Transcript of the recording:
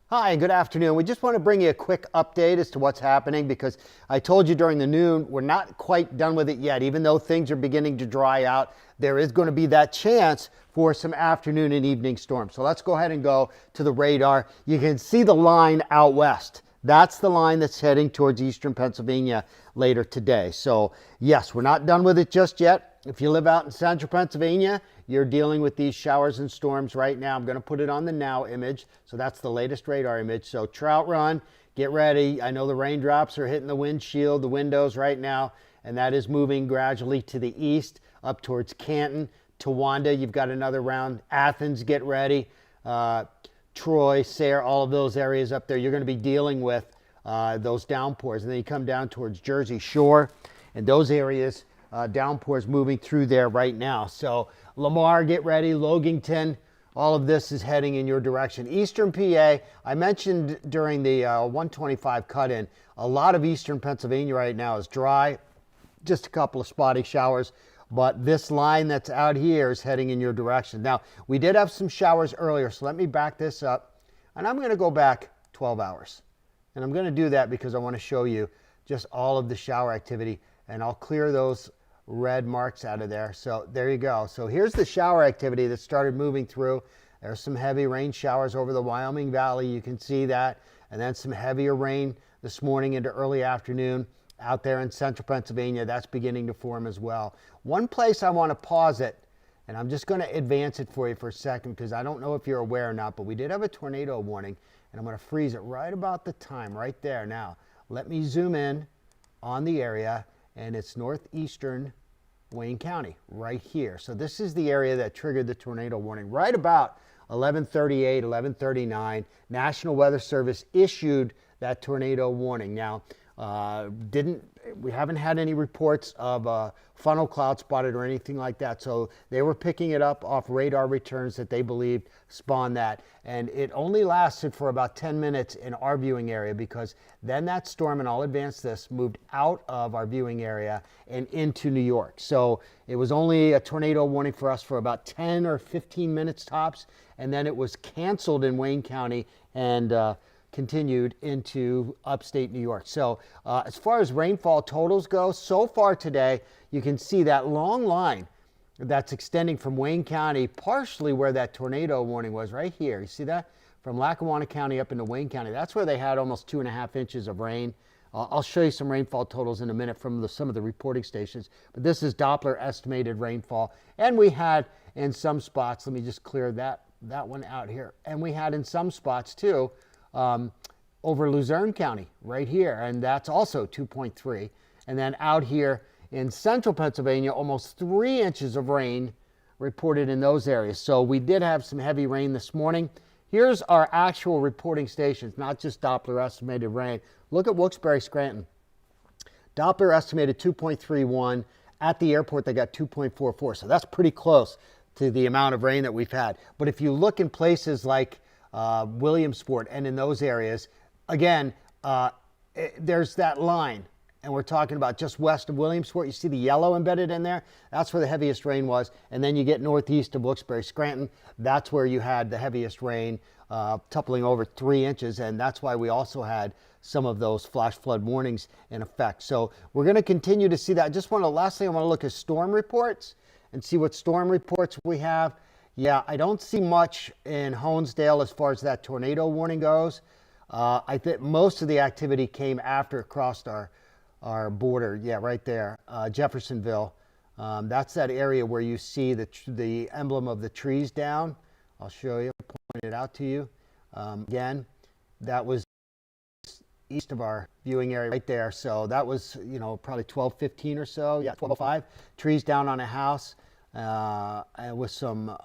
Hi, good afternoon. We just want to bring you a quick update as to what's happening because I told you during the noon we're not quite done with it yet. Even though things are beginning to dry out, there is going to be that chance for some afternoon and evening storms. So let's go ahead and go to the radar. You can see the line out west. That's the line that's heading towards eastern Pennsylvania later today. So yes, we're not done with it just yet. If you live out in central Pennsylvania, you're dealing with these showers and storms right now. I'm going to put it on the now image. So that's the latest radar image. So Trout Run, get ready. I know the raindrops are hitting the windshield, the windows right now, and that is moving gradually to the east up towards Canton. Towanda, you've got another round. Athens, get ready. Troy, Sayre, all of those areas up there, you're going to be dealing with those downpours. And then you come down towards Jersey Shore and those areas, downpours moving through there right now. So Lamar, get ready. Logington, all of this is heading in your direction. Eastern PA, I mentioned during the 125 cut-in, a lot of eastern Pennsylvania right now is dry, just a couple of spotty showers. But this line that's out here is heading in your direction. Now, we did have some showers earlier, so let me back this up. And I'm going to go back 12 hours. And I'm going to do that because I want to show you just all of the shower activity. And I'll clear those red marks out of there. So there you go. So here's the shower activity that started moving through. There's some heavy rain showers over the Wyoming Valley. You can see that. And then some heavier rain this morning into early afternoon. Out there in central Pennsylvania, that's beginning to form as well. One place I want to pause it, and I'm just going to advance it for you for a second because I don't know if you're aware or not, but we did have a tornado warning, and I'm going to freeze it right about the time, right there. Now, let me zoom in on the area, and it's northeastern Wayne County, right here. So this is the area that triggered the tornado warning. Right about 11:38, 11:39, National Weather Service issued that tornado warning. Now, we haven't had any reports of funnel cloud spotted or anything like that. So they were picking it up off radar returns that they believed spawned that. And it only lasted for about 10 minutes in our viewing area because then that storm, and I'll advance this, moved out of our viewing area and into New York. So it was only a tornado warning for us for about 10 or 15 minutes tops. And then it was canceled in Wayne County and continued into upstate New York. So as far as rainfall totals go, so far today, you can see that long line that's extending from Wayne County, partially where that tornado warning was right here. You see that? From Lackawanna County up into Wayne County. That's where they had almost 2.5 inches of rain. I'll show you some rainfall totals in a minute from some of the reporting stations. But this is Doppler estimated rainfall. And we had in some spots, let me just clear that one out here. And we had in some spots too, over Luzerne County right here, and that's also 2.3. And then out here in central Pennsylvania, almost 3 inches of rain reported in those areas. So we did have some heavy rain this morning. Here's our actual reporting stations, not just Doppler estimated rain. Look at Wilkes-Barre, Scranton. Doppler estimated 2.31. At the airport, they got 2.44. So that's pretty close to the amount of rain that we've had. But if you look in places like Williamsport and in those areas, again, there's that line, and we're talking about just west of Williamsport. You see the yellow embedded in there? That's where the heaviest rain was. And then you get northeast of Wilkes-Barre, Scranton. That's where you had the heaviest rain, toppling over 3 inches, and that's why we also had some of those flash flood warnings in effect. So we're going to continue to see that. Last thing I want to look at storm reports and see what storm reports we have. Yeah, I don't see much in Honesdale as far as that tornado warning goes. I think most of the activity came after it crossed our border. Yeah, right there, Jeffersonville. That's that area where you see the emblem of the trees down. I'll show you, point it out to you. Again, that was east of our viewing area right there. So that was, probably 12:15 or so. Yeah, 12:05. Trees down on a house. With some